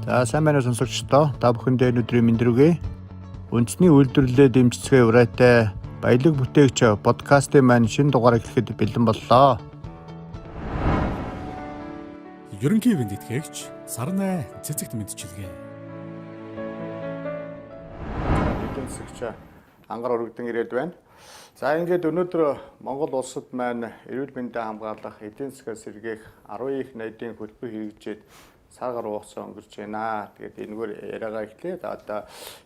За сайн байна уу сонсогчдоо. Та бүхэндээ өнөөдрийн мэндэрүгээ. Үндэсний үйлдвэрлэлээ дэмжицгээ урайтай баялаг бүтээгч подкастын маань шинэ дугаарыг эхлэхэд бэлэн боллоо. Ерөнхий ивент итгэгч Сарнай цэцэгт мэдчилгээ. Эдийн засагч ангар өргөдөн ирээд байна. За ингээд өнөөдөр Монгол улсад маань эрүүл мэндийг хамгаалах, эдийн засгаас сэргээх 10 их найдын хөтөлбөр хэрэгжээд сар гаруй хугацаа өнгөрч байна. Тэгээд энэгээр яриагаа эхлэе. За одоо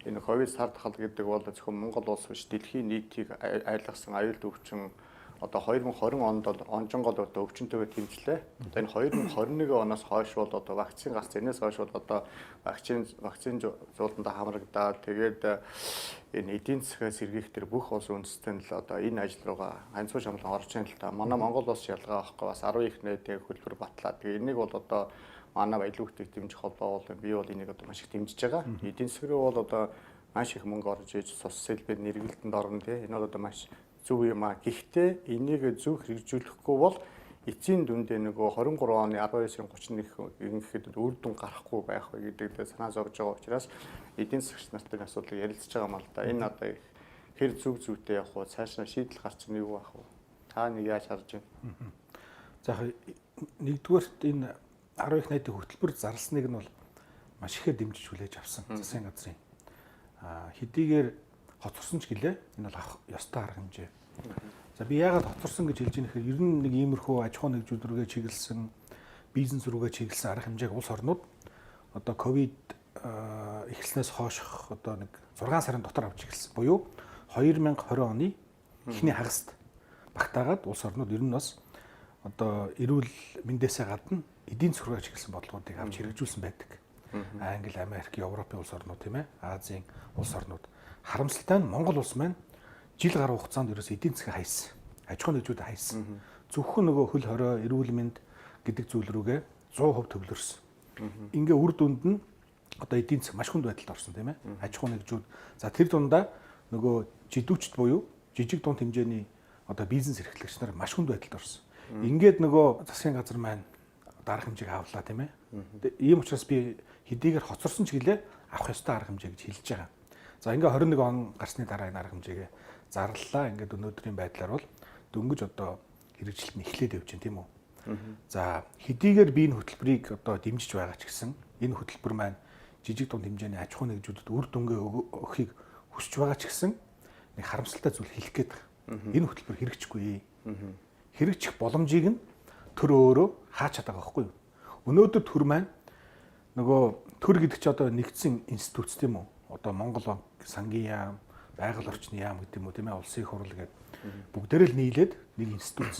энэ ковид сар дахал гэдэг бол зөвхөн Монгол улс биш, дэлхийн нийтийг айлгсан аюулт өвчин одоо 2020 онд бол онжонгол одоо өвчнөйгөө тэмцлээ. Одоо энэ 2021 оноос хойш бол одоо вакцин гарсан. Энэс хойш бол одоо вакцин зууландаа хамрагдаад тэгээд энэ эдийн засгаас сэргээх төр бүх улс үндэстэн л одоо энэ ажил руугаа ганцхан шамлан орж ийн л та. Манай Монгол улс ялгаа авахгүй бас 10 их найдын хөтөлбөр батлаа. Тэгээд энийг бол одоо манай баялаг бүтээгч дэмжих холбоо бол би бол энийг одоо маш их дэмжиж байгаа. Эдийн засаг руу бол одоо маш их мөнгө орж иж цус сэлбэр нэргэлтэнд орно тий. Энэ бол одоо маш зөв юм аа. Гэхдээ энийг зөв хэрэгжүүлэхгүй бол эцсийн дүндээ нөгөө 23 оны 19-31 ингэхэд үр дүн гарахгүй байх вэ гэдэг санаа зовж байгаа учраас эдийн засагч нартай асуудлыг ярилцж байгаа юм л да. Энэ одоо хэр зөв зүйтэй явах вэ? Цаашаа шийдэл гарч ирэх юу байх вэ? Та нэг яаж харж байна? За нэгдүгээрт энэ 10 их найдын хөтөлбөр зарлсныг нь бол маш ихээр дэмжиж хүлээж авсан засгийн газрын хэдийгээр хоцорсон ч гэлээ энэ бол авах ёстой арга хэмжээ. За би яагаад хоцорсон гэж хэлж байгаа нөхөр ер нь нэг иймэрхүү аж ахуй нэгжүүд рүүгээ чиглэсэн бизнес рүүгээ чиглэсэн арга хэмжээг улс орнууд одоо ковид эхэлснээс хойших одоо нэг 6 сарын дотор авч эхэлсэн. Буюу 2020 оны эхний хагаст багтаагаад улс орнууд ер нь бас одоо эрүүл мэндээсээ гадна эдийн засгаараа чиглэсэн бодлогоодыг авч хэрэгжүүлсэн байдаг. Англи, Америк, Европын улс орнууд тийм ээ, Азийн улс орнууд. Харамсалтай нь Монгол улс маань жил гаруй хугацаанд ерөөс эдийн засгийг хайсан. Аж ахуй нэгжүүд хайсан. Зөвхөн нөгөө хөл хорой, эрүүл мэнд гэдэг зүйл рүүгээ 100% төвлөрсөн. Ингээ үр дүнд нь одоо эдийн засаг маш хүнд байдалд орсон тийм ээ. Аж ахуй нэгжүүд. За тэр дундаа нөгөө жидүүчд буюу жижиг дунд хэмжээний одоо бизнес эрхлэгч нар маш хүнд байдалд орсон. Ингээд нөгөө засгийн газар маань дарга хэмжээг авлаа тийм ээ. Ийм учраас би хэдийгээр хоцорсон ч гэлээ авах ёстой арга хэмжээ гэж хэлж байгаа. За ингээ 21 он гарсны дараа энэ арга хэмжээгээ зарлалаа. Ингээд өнөөдрийн байдлаар бол дөнгөж одоо хэрэгжилт нь эхлээд явж байна тийм үү. За хэдийгээр би энэ хөтөлбөрийг одоо дэмжиж байгаа ч гэсэн энэ хөтөлбөр маань жижиг дунд хэмжээний аж ахуй нэгжүүдэд үр дүнгээ өгөхийг хүсэж байгаа ч гэсэн нэг харамсалтай зүйл хэлэх гээд байна. Энэ хөтөлбөр хэрэгжихгүй. Хэрэгжих боломжийг нь төр өөрөө хаач чадаа байхгүй юу? Өнөөдөр төр маань нөгөө төр гэдэг чи одоо нэгдсэн институт тийм үү? Одоо Монгол банк, сангийн яам, байгаль орчны яам гэдэг юм уу тийм ээ? Улсын их хурл гэдэг бүгдээрээ л нийлээд нэг институт.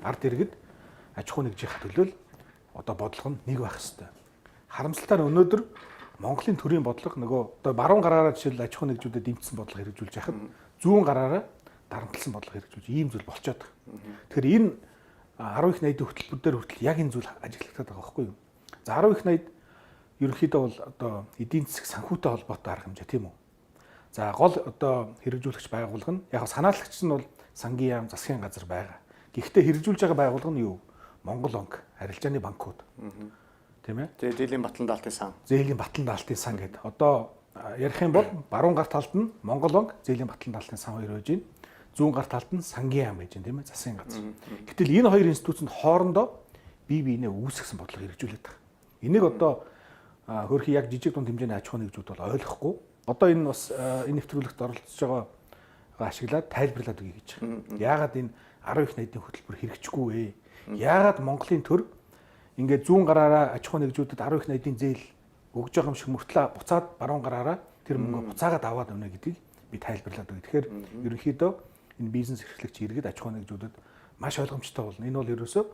Ард иргэд аж ахуй нэгжийн төлөөл одоо бодлого нь нэг байх хэвээр. Харамсалтай нь өнөөдөр Монголын төрийн бодлого нөгөө одоо баруун гараараа жишээл аж ахуй нэгжүүдэд дэмжсэн бодлого хэрэгжүүлж яхад зүүн гараараа дарамтлсан бодлого хэрэгжүүлж ийм зүйл болчиход байгаа. Тэгэхээр энэ 10 их найдын хөтөлбөр дээр хүртэл яг энэ зүйл ажиглагдаад байгаа байхгүй юу? За 10 их найд ерөнхийдөө бол одоо эдийн засаг санхүүтэй холбоотой арга хэмжээ тийм үү? За гол одоо хэрэгжүүлэгч байгууллага нь яг санаалагч нь бол сангийн яам, засгийн газар байгаа. Гэхдээ хэрэгжүүлж байгаа байгууллага нь юу? Монгол банк, арилжааны банкуд. Тийм ээ? Тэгээ Зээлийн батлан даалтын сан. Зээлийн батлан даалтын сан гэдэг. Одоо ярих юм бол баруун гар талд нь Монгол банк, зээлийн батлан даалтын сан хоёр байж байна. Зүүн гар талд нь сангийн яам гэж байна тийм ээ, засгийн газар. Гэтэл энэ хоёр институцэнд хоорондоо бие биенээ үүсгэсэн бодлого хэрэгжүүлээд байгаа. Энийг одоо хөрхи яг жижиг дунд хэмжээний аж ахуй нэгжүүд бол ойлгохгүй. Одоо энэ бас энэ нэвтрүүлэгт оролцож байгаа ашиглаад тайлбарлаад өгье гэж байна. Яагаад энэ 10 их найдын хөтөлбөр хэрэгжихгүй вэ? Яагаад Монголын төр ингээд зүүн гараараа аж ахуй нэгжүүдэд 10 их найдын зээл өгж байгаа юм шиг мөртлөө буцаад баруун гараараа тэр мөнгө буцаагаад аваад өгнө гэдгийг би тайлбарлаад өгье. Тэгэхээр ерөнхийдөө энэ бизнес эрхлэгч иргэд аж ахуй нэгжүүдэд маш ойлгомжтой болно. Энэ бол ерөөсөө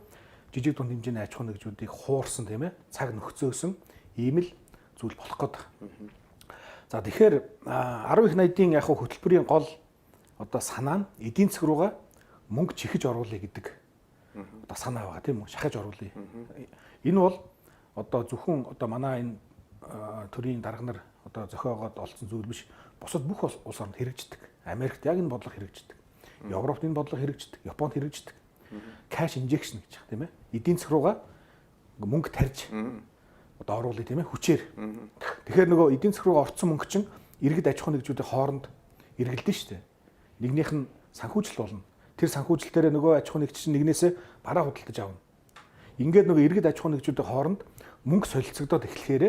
жижиг дунд хэмжээний аж ахуй нэгжүүдийг хуурсан тийм ээ, цаг нөхцөөсөн ийм л зүйл болох гэдэг. За тэгэхээр 10 их найдын яг хөтөлбөрийн гол одоо санаа нь эдийн засаг руугаа мөнгө чихэж оруулъя гэдэг одоо санаа байгаа тийм үү? Шахаж оруулъя. Энэ бол одоо зөвхөн одоо манай энэ төрийн дарга нар одоо зохиогоод олцсон зүйл биш. Бусад бүх улс орнд хэрэгждэг. Америкт яг энэ бодлого хэрэгждэг. Европт энэ бодлого хэрэгждэг. Японд хэрэгждэг. Cash injection гэж байна тийм ээ. Эдийн засаг руугаа мөнгө тарьж одоо оруулъя тийм ээ хүчээр. Тэгэхээр нөгөө эдийн засаг руу орцсон мөнгө чинь иргэд аж ахуйн нэгжүүдийн хооронд эргэлдэн шүү дээ. Нэгнийх нь санхүүжилт болно. Тэр санхүүжилтээр нөгөө аж ахуйн нэгж чинь нэгнээсээ бараа худалдаж авна. Ингээд нөгөө иргэд аж ахуйн нэгжүүдийн хооронд мөнгө солилцогдоод эхлэхээр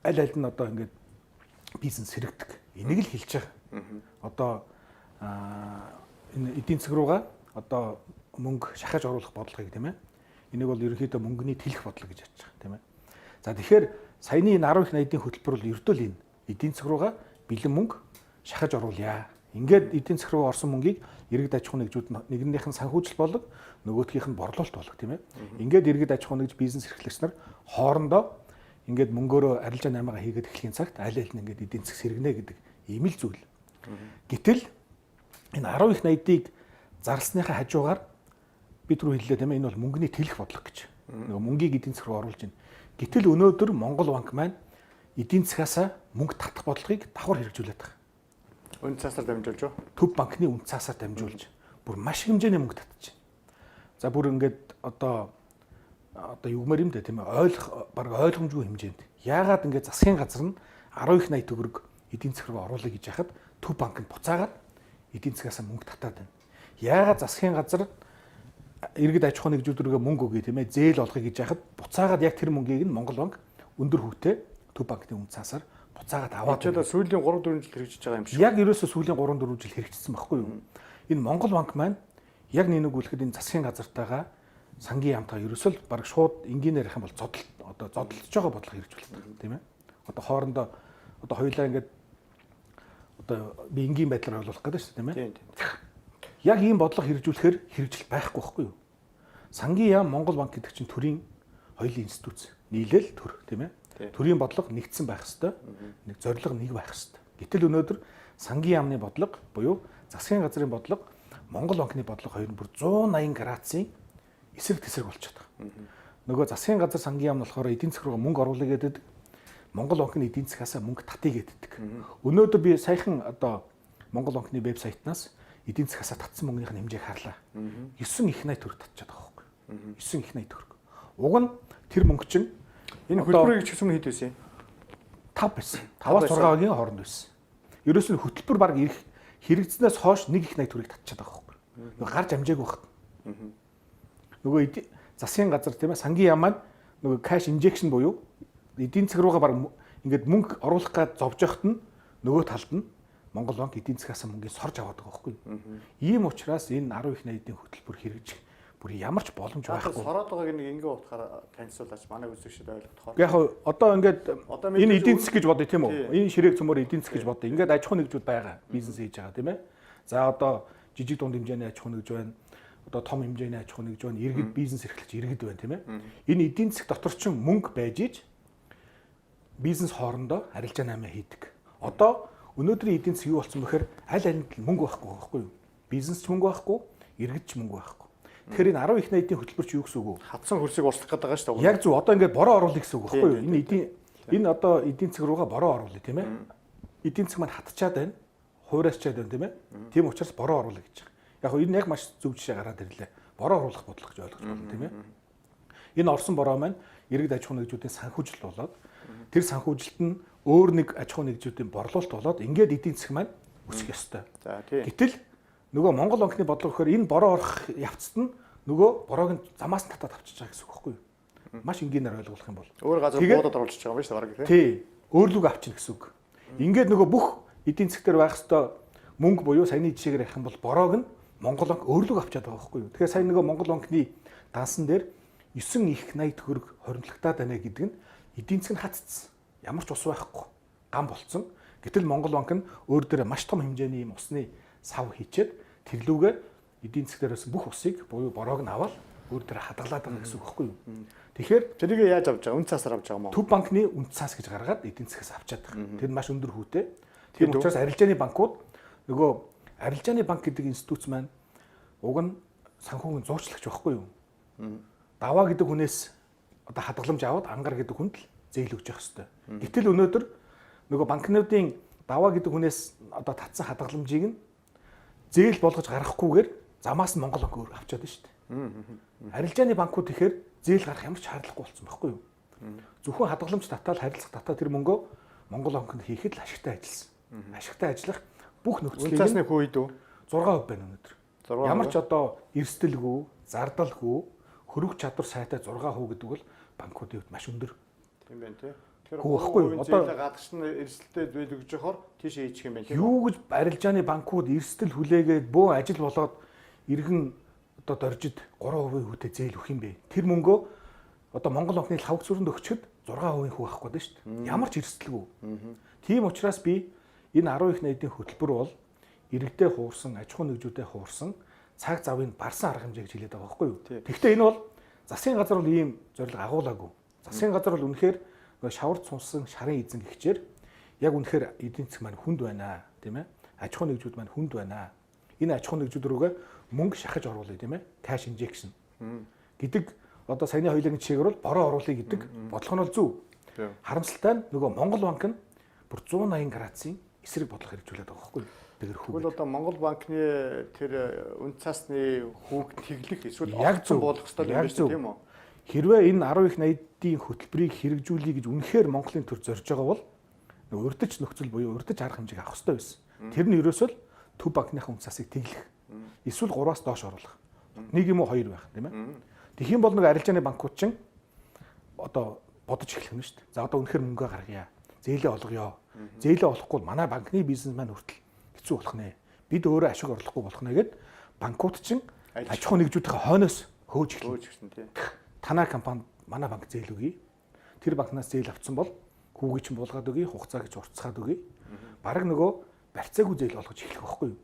аль аль нь одоо ингээд бизнес хэрэгдэг. Энийг л хэлж байгаа. Одоо энэ эдийн засаг руугаа одоо мөнгө шахаж оруулах бодлогыг тийм ээ. Энийг бол ерөнхийдөө мөнгөний тэлэх бодлого гэж бодож байгаа тийм ээ. За тэгэхээр саяны энэ 10 их найдын хөтөлбөр бол ердөө л энэ эдийн засаг руугаа бэлэн мөнгө шахаж оруулъя. Ингээд эдийн засаг руу орсон мөнгийг иргэд аж ахуйн нэгжүүд нэгнийх нь санхүүжилт болог, нөгөөхийнх нь борлуулалт болог тийм ээ. Ингээд иргэд аж ахуйн нэгж бизнес эрхлэгч нар хоорондоо ингээд мөнгөөрөө арилжаа наймаага хийгээд эхлэхийн цагт аль аль нь ингээд эдийн засаг сэргэнэ гэдэг ийм л зүйл. Гэтэл энэ 10 их найдыг зарласныхаа хажуугаар бид рүү хэллээ тийм ээ, энэ бол мөнгөний тэлэх бодлого гэж. Нөгөө мөнгийг эдийн засаг руу оруулж байна. Гэтэл өнөөдөр Монгол банк маань эдийн засгаас мөнгө татах бодлогыг давхар хэрэгжүүлээд байгаа. Үн цаасаар дамжуулж юу? Төв банкны үн цаасаар дамжуулж бүр маш хэмжээний мөнгө татчих. За бүр ингээд одоо югмаар юм дэ тийм ээ, баг ойлгомжгүй хэмжээнд. Яагаад ингээд засгийн газар нь 10 их 80 төгрөг эдийн засаг руу оруулъя гэж яхад төв банк нь буцаагаад эдийн засгаас мөнгө татаад байна. Яагаад засгийн газар иргэд аж ахуйн нэгжүүдрээ мөнгө өгье тийм ээ, зээл олгоё гэж яхад буцаагаад яг тэр мөнгийг нь Монгол банк өндөр хүүтэй төв банкны үн цаасаар буцаагаад аваад байна. Сүүлийн 3-4 жил хэрэгжиж байгаа юм шиг. Яг ерөөсөө сүүлийн 3-4 жил хэрэгжсэн байхгүй юу? Энэ Монгол банк маань яг нэгүүлэхэд энэ засгийн газартайгаа сангийн яамтайгаа ерөөсөө л баг шууд энгийнээр ярих юм бол зодтолж байгаа бодлого хэрэгжүүлдэг тийм ээ. Одоо хоорондоо одоо хоёулаа ингээд одоо би энгийн байдлаар ойлгуулах гэдэг шүү дээ тийм ээ. Яг ийм бодлого хэрэгжүүлэхээр хэрэгжил байхгүй байхгүй юу? Сангийн яам Монгол банк гэдэг чинь төрийн хоёулын институт нийлээл төр тийм ээ. Төрийн бодлого нэгдсэн байх ёстой. Нэг зорилго нэг байх ёстой. Гэтэл өнөөдөр сангийн яамны бодлого буюу засгийн газрын бодлого, Монгол банкны бодлого хоёр нь бүр 180 градусын эсрэг тесрэг болчиход байгаа. Нөгөө засгийн газар сангийн яам нь болохоор эдийн засаг руу мөнгө оруулъя гэдэг, Монгол банкны эдийн засгаас мөнгө татъя гэдэг. Өнөөдөр би саяхан одоо Монгол банкны вебсайтнаас эдийн засгаас татсан мөнгөний хэмжээг харлаа. 9 их 80 төгрөг татчихад байгаа байхгүй. 9 их 80 төгрөг. Уг нь тэр мөнгө чинь энэ хөтөлбөрийг ч гэсэн хэд байсан? 5 байсан. 5-6 хоногийн хооронд байсан. Ерөөс нь хөтөлбөр баг ирэх хэрэгцснээс хойш 1 их 80 төгрөгийг татчихад байгаа байхгүй. Нөгөө гарч амжаагүй байна. Нөгөө засгийн газар тийм ээ, сангийн яам маань нөгөө cash injection буюу эдийн засаг руугаа баг ингээд мөнгө оруулах гэж зовж явахт нь нөгөө талд нь Монгол банк эдийн засгаас мөнгөийг сорж аваад байгаа байхгүй. Ийм учраас энэ 10 их 80-ийн хөтөлбөр хэрэгжих бүр ямар ч боломж байхгүй. Сороод байгааг нэг ингээ утгаараа танилцуулаач манай үзэгчид ойлгохоор. Яг одоо ингээд энэ эдийн засаг гэж бодъё тийм үү? Энэ ширээг цөмөр эдийн засаг гэж бодъё. Ингээд аж ахуйн нэгжүүд байгаа. Бизнес хийж байгаа тийм ээ. За одоо жижиг дунд хэмжээний аж ахуйн нэгж байна. Одоо том хэмжээний аж ахуйн нэгж байна. Иргэд бизнес эрхлэгч иргэд байна тийм ээ. Энэ эдийн засаг дотор ч мөнгө байж иж бизнес хоорондоо арилжаа наймаа хийдэг. Одоо өнөөдрийн эдийн засаг юу болсон бэхээр аль аль нь мөнгө байхгүй байхгүй юу? Бизнес ч мөнгө байхгүй, иргэд ч мөнгө байхгүй. Тэгэхээр энэ 10 их 80-ийн хөтөлбөр чи юу гэсэн үг вэ? Хатсан хөрсийг урслах гэдэг байгаа шүү дээ. Яг зөв. Одоо ингээд бороо оруулах гэсэн үг байхгүй юу? Энэ одоо эдийн засаг руугаа бороо оруулъя тийм ээ. Эдийн засаг маань хатчаад байна. Хуурайчаад байна тийм ээ. Тийм учраас бороо оруулъя гэж байгаа. Яг энэ яг маш зөв жишээ гараад ирлээ. Бороо оруулах бодлого гэж ойлгож байна тийм ээ. Энэ орсон бороо маань иргэд аж ахуйн нэгжүүдийн санхүүжилт болоод тэр санхүүжилт нь өөр нэг аж ахуйн нэгжүүдийн борлуулалт болоод ингээд эдийн засаг маань өсөх ёстой. За тийм. Гэтэл нөгөө Монгол банкны бодлого гэхээр энэ бороо орох явцад нь нөгөө бороог нь замаас нь татаад авчиж байгаа гэсэн үг байхгүй юу? Маш энгийнээр ойлгох юм бол. Өөр газар буудад оруулж байгаа юм биш үү бараг тийм. Тий. Өөрлөг авчна гэсэн үг. Ингээд нөгөө бүх эдийн засаг дээр байх ёстой мөнгө буюу саяны жишээгээр ярих юм бол бороог нь Монгол банк өөрлөг авчаад байгаа байхгүй юу? Тэгэхээр сая нөгөө Монгол банкны дансан дээр 9 их 80 төгрөг хоригдлагатаад байна гэдэг нь эдийн засаг нь хатцсан. Ямар ч ус байхгүй. Гам болцсон. Гэтэл Монгол банк нь өөр дээрээ маш том хэмжээний юм усны сав хийчээд тэрлүүгээ эдийн засаг дээрээс бүх усыг буюу бороог нь аваад өөр дээрээ хадгалаад байгаа гэсэн үг байхгүй юу? Тэгэхээр тэрийг яаж авч байгаа? Үн цаасаар авч байгаа юм уу? Төв банкны үн цаас гэж гаргаад эдийн засгаас авчаад байгаа. Тэр маш өндөр хүүтэй. Тийм учраас арилжааны банкуд нөгөө арилжааны банк гэдэг институт маань уг нь санхүүгийн зуурчлагч байхгүй юу? Даваа гэдэг хүнээс одоо хадгаламж аваад ангар гэдэг хүнд л зээл өгч явах хэрэгтэй. Гэтэл өнөөдөр нөгөө банкнуудын даваа гэдэг хүнээс одоо татсан хадгаламжийг нь зээл болгож гаргахгүйгээр замаас нь Монгол банк өөр авчаад байна шүү дээ. Арилжааны банкуд ихээр зээл гарах ямар ч шаардлагагүй болсон байхгүй юу? Зөвхөн хадгаламж татаал харилцах татаа тэр мөнгөө Монгол банкнд хийхэд л ашигтай ажилласан. Ашигтай ажиллах бүх нөхцөлийг Үн цасны хүү идүү 6% байна өнөөдөр. 6%. Ямар ч одоо эрсдэлгүй, зардалгүй, хөрөх чадвар сайтай 6% гэдэг бол банкуудын хувьд маш өндөр. Тийм байна тий. Тэгэхээр Хүү байхгүй юу? Одоо гадагш нь эрсдэлтэй зүйл өгж явахаар тийш хийчих юм байна тийм. юу гэж арилжааны банкуд эрсдэл хүлээгээд бөө ажил болоод иргэн одоо доржид 3% хүүтэй зээл өгөх юм бэ. Тэр мөнгөө одоо Монгол банкны лавг зүрэнд өгчөд 6% хүү авах гэдэг шүү дээ. Ямар ч эрсдэлгүй. Тийм учраас би энэ 10 их найдын хөтөлбөр бол иргэдэд хуурсан, аж ахуй нэгжүүдэд хуурсан цаг завыг барсан арга хэмжээ гэж хэлээд байгаа байхгүй юу? Гэхдээ энэ бол засгийн газар бол ийм зорилго агуулаагүй. Засгийн газар бол үнэхээр шавард сунсан шарын эзэн гихчээр яг үнэхээр эдийн засаг маань хүнд байна, тийм ээ? Аж ахуй нэгжүүд маань хүнд байна. Энэ аж ахуй нэгжүүд рүүгээ мөнгө шахаж оруулъя, тийм ээ? Cash injection гэдэг одоо саяны хоёулын жишээгээр бол бороо оруулъя гэдэг бодлого нь бол зөв. Харамсалтай нь нөгөө Монгол банк нь бүр 180 градусын эсрэг бодлого хэрэгжүүлээд байгаа байхгүй юу? Тэгвэл одоо Монгол банкны тэр үн цасны хүүг тэглэх эсвэл яг зөв болгох хэрэгтэй юм байна тийм үү? Хэрвээ энэ 10 их найдын хөтөлбөрийг хэрэгжүүлэе гэж үнэхээр Монголын төр зорж байгаа бол урдч нөхцөл буюу урдч арга хэмжээг авах хэрэгтэй байсан. Тэр нь ерөөсөө л төв банкныхаа үн цасыг тэглэх. Эсвэл 3-аас доош оруулах. Нэг юм уу хоёр байх тийм ээ. Тэгэх юм бол нэг арилжааны банкуд чинь одоо бодож эхлэх нь шүү дээ. За одоо үнэхээр мөнгөө гаргая. Зээлээ олгоё. Зээлээ олохгүй манай банкны бизнес маань хүртэл хэцүү болох нэ. Бид өөрөө ашиг орлохгүй болох нэ гэд банкуд чинь аж ахуй нэгжүүдийн хойноос хөөж эхэлсэн тийм. Танай компани манай банк зээл өгье. Тэр банкнаас зээл авсан бол хүүгээ чинь буулгаад өгье, хугацаа гэж уртцгаад өгье. Бараг нөгөө барьцаагүй зээл олгож эхлэх байхгүй юу?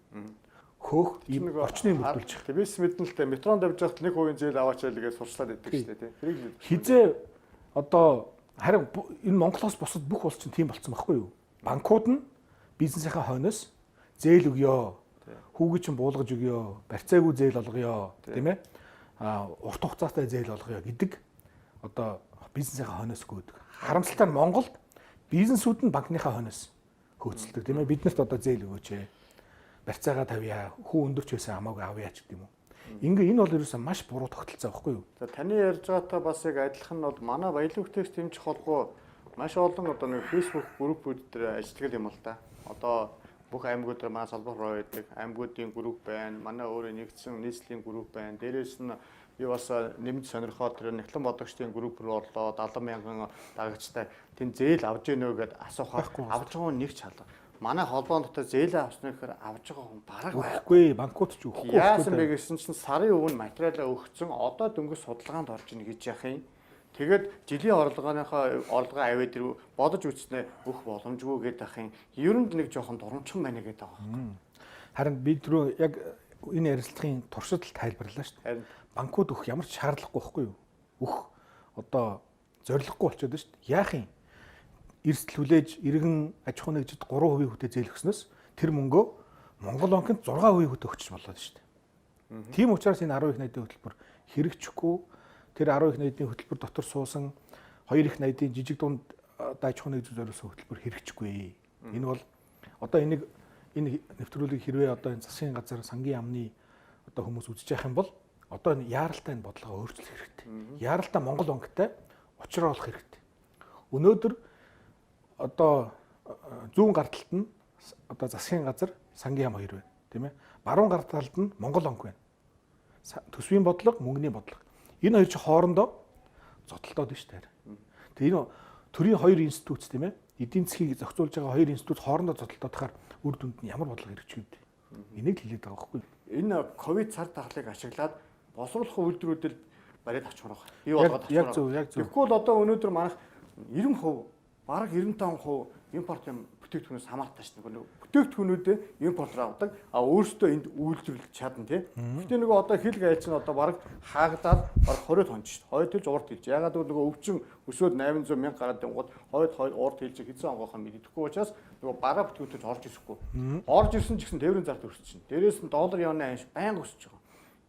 Хөөх ийм орчныг бүрдүүлж. Бис мэдэн л тэ метронд давж байхад 1% зээл аваач байлгээд сурчлаад байдаг шүү дээ тийм. Хизээ одоо харин энэ Монголоос бусад бүх улс чинь тийм болцсон байхгүй юу? Банкуд нь бизнесийнхаа хойноос зээл өгье. Хүүгээ чинь буулгаж өгье. Барьцаагүй зээл олгоё, тийм ээ? Урт хугацаатай зээл олгоё гэдэг одоо бизнесийнхаа хойноос гүйдэг. Харамсалтай нь Монголд бизнесүүд нь банкныхаа хойноос хөөцөлдөг, тийм ээ? Биднэрт одоо зээл өгөөч. Барьцаагаа тавья, хүү өндөрч байсан хамаагүй авъя ч гэдэг юм уу. Ингээ энэ бол ерөөсөө маш буруу тогтолцоо байхгүй юу? За таны ярьж байгаатай бас яг адилхан нь бол манай баялаг бүтээгч дэмжих холбоо маш олон одоо нэг Facebook группүүд дээр ажилладаг юм л да. Одоо бүх аймагуд дээр манай салбар руу байдаг. Аймагуудын групп байна. Манай өөрөө нэгдсэн нийслэлийн групп байна. Дээрээс нь би бас нэмж сонирхоод тэр Нэгтлэн бодогчдын групп руу орлоо 70 мянган дагагчтай тэн зээл авж гэнэ гэд асуухаар авж байгаа нэг ч халаа. Манай холбоон дотор зээлээ авсны гэхээр авж байгаа хүн бараг байхгүй. Банкуд ч өгөхгүй. Яасан бэ гэсэн чинь сарын өвн материалаа өгсөн одоо дөнгөж судалгаанд орж ийн гэж яах юм. Тэгээд жилийн орлогоо аваад тэр бодож үзснээр өөх боломжгүй гэдэг ах юм. Ер нь нэг жоохон дурамчхан байна гэдэг байгаа юм. Харин бид түрүү яг энэ ярилцлагын туршид л тайлбарлаа шүү дээ. Банкуд өгөх ямар ч шаардлагагүй байхгүй юу? Өөх одоо зориглохгүй болчиход байна шүү дээ. Яах юм? Эрсдэл хүлээж иргэн аж ахуй нэгжид 3% хүүтэй зээл өгснөөс тэр мөнгөө Монгол банкнд 6% хүүтэй өгчих болоод шүү дээ. Тийм учраас энэ 10 их найдын хөтөлбөр хэрэгжихгүй. Тэр 10 их найдын хөтөлбөр дотор суусан 2 их найдын жижиг дунд аж ахуй нэгжүүд зориулсан хөтөлбөр хэрэгжихгүй. Энэ бол одоо энэ нэвтрүүлгийг хэрвээ одоо энэ засгийн газар сангийн яамны одоо хүмүүс үзэж явах юм бол одоо энэ яаралтай энэ бодлогоо өөрчлөх хэрэгтэй. Яаралтай Монгол банктай учруулах хэрэгтэй. Өнөөдөр одоо зүүн гар талд нь одоо засгийн газар сангийн яам 2 байна, тийм ээ. Баруун гар талд нь Монгол банк байна. Төсвийн бодлого, мөнгөний бодлого. Энэ хоёр ч хоорондоо зодтолтоод байна шүү дээ. Тэгээ энэ төрийн хоёр институт тийм ээ. Эдийн засгийг зохицуулж байгаа хоёр институт хоорондоо зодтолтоодохоор үр дүнд нь ямар бодлого хэрэгжих вэ? Энийг хэлээд байгаа байхгүй юу? Энэ ковид цар тахлыг ашиглаад босруулах үйлдвэрүүдэд бариад авчмаар байна. Бий болгоод авчмаар. Яг зөв, яг зөв. Тэгэхгүй бол одоо өнөөдөр манайх 90%, бараг 95% импорт бүтээгдэхүүнээс хамаартай шүү дээ. Бүтээгдэхүүнүүдээ импортоор авдаг. А өөрсдөө энд үйлдвэрлэж чадна тий. Гэхдээ нөгөө одоо хил гайл чинь одоо бараг хаагадаад бараг 20 тонн шүү дээ. Хойд хэлж урд хэлж. Ягаад гэвэл нөгөө өвчин өсөөд 800 мянга гараад ингууд хойд урд хэлж хэзээ онгойхон мэдэхгүй учраас нөгөө бараа бүтээгдэхүүнж орж ирэхгүй. Орж ирсэн ч гэсэн тээврийн зарт өсөж чинь. Дээрээс нь доллар явны анш байнга өсөж байгаа.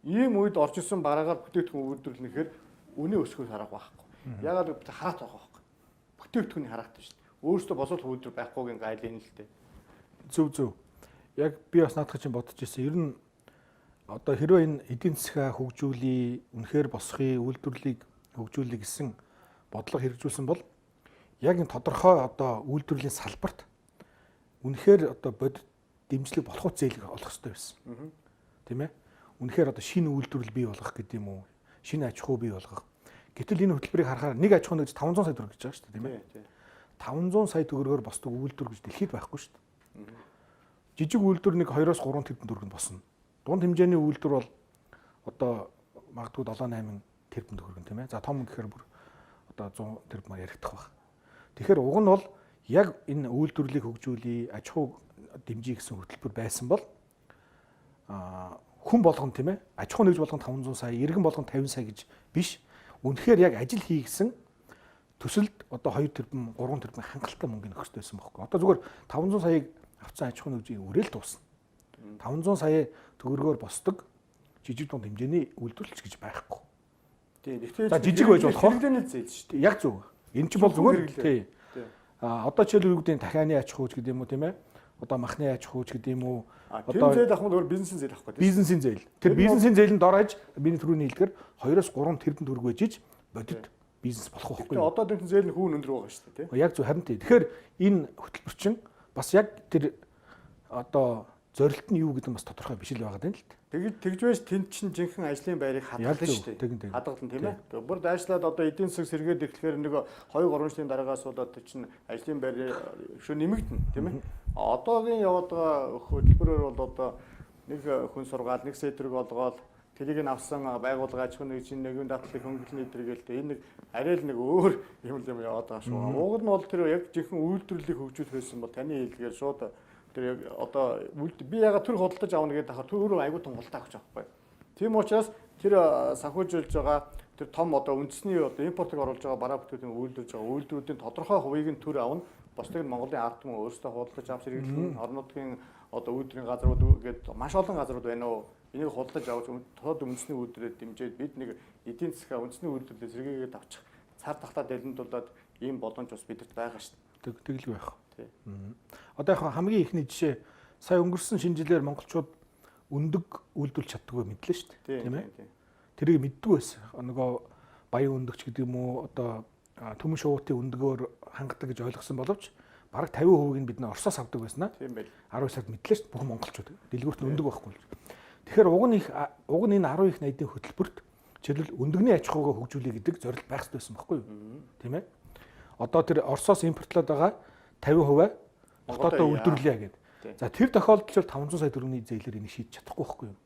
Ийм үед орж ирсэн бараагаар бүтээгдэхүүн үйлдвэрлэхээр үнэ өсгөх харах байхгүй. Ягаад гэвэл хараат байгаа байхгүй. Бүтээгдэхүүний хараатай шүү дээ. Өөрөөсөө босоод үйлдвэр байхгүйгийн гайл энэ л дээ. Зөв. Яг би бас наадах чинь бодож ирсэн. Ер нь одоо хэрвээ энэ эдийн засгаа хөгжүүлээ, үнэхээр босхын үйлдвэрлэлийг хөгжүүлэх гэсэн бодлого хэрэгжүүлсэн бол яг энэ тодорхой одоо үйлдвэрлэлийн салбарт үнэхээр одоо бодит дэмжлэг болох зээл олох хэрэгтэй байсан. Тийм ээ. Үнэхээр одоо шинэ үйлдвэрлэл бий болгох гэдэг юм уу? Шинэ аж ахуй бий болгох. Гэтэл энэ хөтөлбөрийг харахаар нэг аж ахуй гэж 500 сая төгрөг гэж байгаа шүү дээ, тийм ээ. 500 сая төгрөгөөр босдог үйлдвэр гэж дэлхийд байхгүй шүү дээ. Жижиг үйлдвэр нэг 2-3 тэрбум төгрөг босно. Дунд хэмжээний үйлдвэр бол одоо магадгүй 7-8 тэрбум төгрөг тийм ээ. За том гэхээр бүр одоо 100 тэрбумаар яригдах баг. Тэгэхээр уг нь бол яг энэ үйлдвэрлэлийг хөгжүүлээ, аж ахуй дэмжиж гэсэн хөтөлбөр байсан бол хүн болгон тийм ээ. Аж ахуй нэгж болгон 500 сая, иргэн болгон 50 сая гэж биш. Үнэхээр яг ажил хийгсэн төсөлд одоо 2 тэрбум, 3 тэрбум хангалттай мөнгө нөхөх хэрэгтэй байсан байхгүй. Одоо зүгээр 500 саяыг авцсан аж ахуй нэгжийн үрээл дуусна. 500 сая төгрөгөөр босдог жижиг дунд хэмжээний үйлдвэрлэлч гэж байхгүй. Тийм. Тэгэхээр жижиг байж болох. хэрэглээний зээл шүү дээ. Яг зөв. Энэ чинь бол зүгээр тий. Одоо жишээл үгдийн дахианы аж ахуйч гэдэг юм уу тийм ээ? Одоо махны аж ахуйч гэдэг юм уу? Одоо зээл авах нь зөвхөн бизнесийн зээл авахгүй тийм. Бизнесийн зээл. Тэр бизнесийн зээлэнд орж миний түрүүний хэлдгээр 2-3 тэрбум төгрөг байжиж бодит бизнес болох байхгүй. Одоо дэмтэн зээл нь хүүн өндөр байгаа шүү дээ тийм. Яг зөв харин тий. Тэгэхээр энэ хөтөлбөр чинь бас яг тэр одоо зорилт нь юу гэдэг нь бас тодорхой биш л байгаа юм л дээ. Тэгж байж тэнд чинь жинхэнэ ажлын байрыг хадгална шүү дээ. Хадгална тийм ээ. Бүр дайшлаад одоо эдийн засаг сэргээд ирэхлээр нэг 2-3 жилийн дараагаас болоод чинь ажлын байр шүү нэмэгдэнэ тийм ээ. Одоогийн яваад байгаа хөтөлбөрөөр бол одоо нэг хүн сургаал, нэг сэтрэг олгоод тэрийг нь авсан байгууллага аж ахуйн нэгжийн нэгэн дадлыг хөнгөлний дэрэгэлтэй энэ нэг арай л нэг өөр юм яваад байгаа шүү. Уг нь бол тэр яг жинхэнэ үйлдвэрлэлийг хөгжүүлэх байсан бол таны хэлдгээр шууд тэр яг одоо би ягаад төр худалдаж авна гэдэг ахаар төр айгуу том худалдаа авах байхгүй. Тийм учраас тэр санхүүжүүлж байгаа тэр том одоо үндэсний одоо импортыг оруулж байгаа бараа бүтээгдэхүүн үйлдвэрлэж байгаа үйлдвэрүүдийн тодорхой хувийг нь төр авна. Бусдыг нь Монголын ард түмэн өөрсдөө худалдаж авч хэрэглэн орон нутгийн одоо үйлдвэрийн газрууд гээд маш олон газрууд байна уу? Энийг худалдаж авч тод үндэсний үйлдвэрээр дэмжиж бид нэг эдийн засгаа үндэсний үйлдвэрлэлээр сэргээгээд авчих цар тахтаа дэлгэндүүлээд ийм боломж бас бидэрт байгаа шүү дээ. Тэглэг байх. Одоо яг хамгийн ихний жишээ сая өнгөрсөн шинэ жилээр монголчууд өндөг үйлдвэрлэж чаддаггүй мэдлээ шүү дээ. Тийм ээ. Тэрийг мэддэг байсан. Нөгөө баян өндөгч гэдэг юм уу одоо төмөн шуутын өндгөөр хангадаг гэж ойлгосон боловч бараг 50% нь бид нэ Оросоос авдаг байснаа. Тийм байл. 10 сард мэдлээ шүү дээ. Бүх монголчууд. Дэлгүүрт өндөг байхгүй. Тэгэхээр уг нь энэ 10 их найдын хөтөлбөрт жишээлбэл өндөгний аж ахуйг хөгжүүлэх гэдэг зорилт байх хэрэгтэй байсан байхгүй юу? Тийм ээ. Одоо тэр Оросоос импортлоод байгаа 50% хотоодоо үйлдвэрлэе гэдэг. За тэр тохиолдолд 500 сая төгрөгийн зээлээр энийг шийдэж чадахгүй байхгүй юу?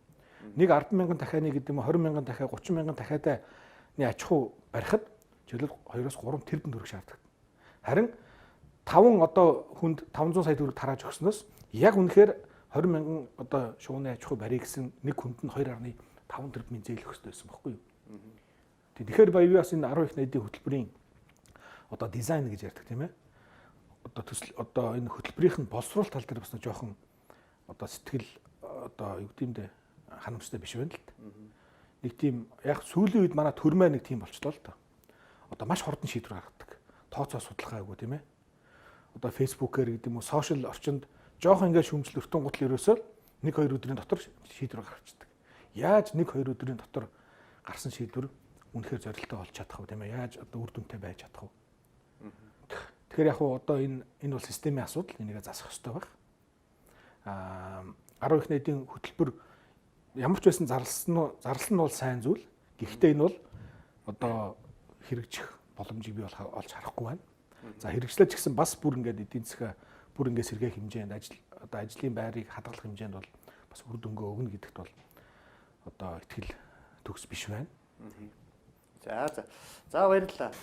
Нэг 10,000 дахианы гэдэг юм 20,000 дахиа 30,000 дахиатай аж ахуй барихад жишээлбэл 2-3 тэрбум төгрөг шаарддаг. Харин 5 одоо хүнд 500 сая төгрөг тарааж өгснөөс яг үнэхээр 20,000 одоо шууны аж ахуй барья гэсэн нэг хүнд нь 2.5 тэрбумын зээл өгөх хэрэгтэй байсан байхгүй юу? Тэгэхээр баяа бас энэ 10 их найдын хөтөлбөрийн одоо дизайн гэж ярьдаг тийм ээ. Одоо төсөл одоо энэ хөтөлбөрийн боловсруулалт тал дээр бас нэг жоохон одоо сэтгэл одоо юу гэдэм дэ ханамжтай биш байна л та. Нэг тийм яг сүүлийн үед манай төрмөө нэг тийм болчлоо л та. Одоо маш хурдан шийдвэр гаргадаг. Тооцоо судалгаа агуу тийм ээ. Одоо фэйсбүүкээр гэдэг юм уу сошиал орчинд жоохон ингээд шүүмжлэл өртөн гутал ерөөсөө 1-2 өдрийн дотор шийдвэр гаргацдаг. Яаж 1-2 өдрийн дотор гарсан шийдвэр үнэхээр зорилттой болж чадах вэ тийм ээ? Яаж одоо үр дүнтэй байж чадах вэ? Тэгэхээр яг одоо энэ бол системийн асуудал, энийгээ засах хэрэгтэй байх. 10 их найдын хөтөлбөр ямар ч байсан зарласан нь бол сайн зүйл. Гэхдээ энэ бол одоо хэрэгжих боломжийг бий олж харахгүй байна. За хэрэгжлэж гисэн бас бүр ингээд эдийн засгаа бүр ингээд сэргээх хэмжээнд ажлын байрыг хадгалах хэмжээнд бол бас үр дүнгээ өгнө гэдэгт бол одоо итгэл төгс биш байна. За баярлалаа.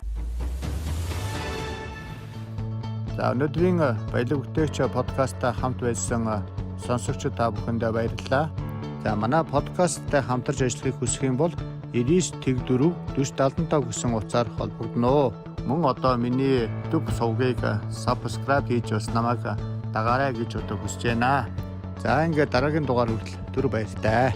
За өнөөдрийн баялаг бүтээгч подкастта хамт байсан сонсогчид та бүхэндээ баярлалаа. За манай подкасттай хамтарч ажиллахыг хүсэх юм бол 99 тэгдүрв 4075 гэсэн утсаар холбогдно. Мөн одоо миний YouTube сувгийг subscribe хийж бас намайг дагаарай гэж одоо хүсэж байна. За ингээд дараагийн дугаар хүртэл түр баяртай.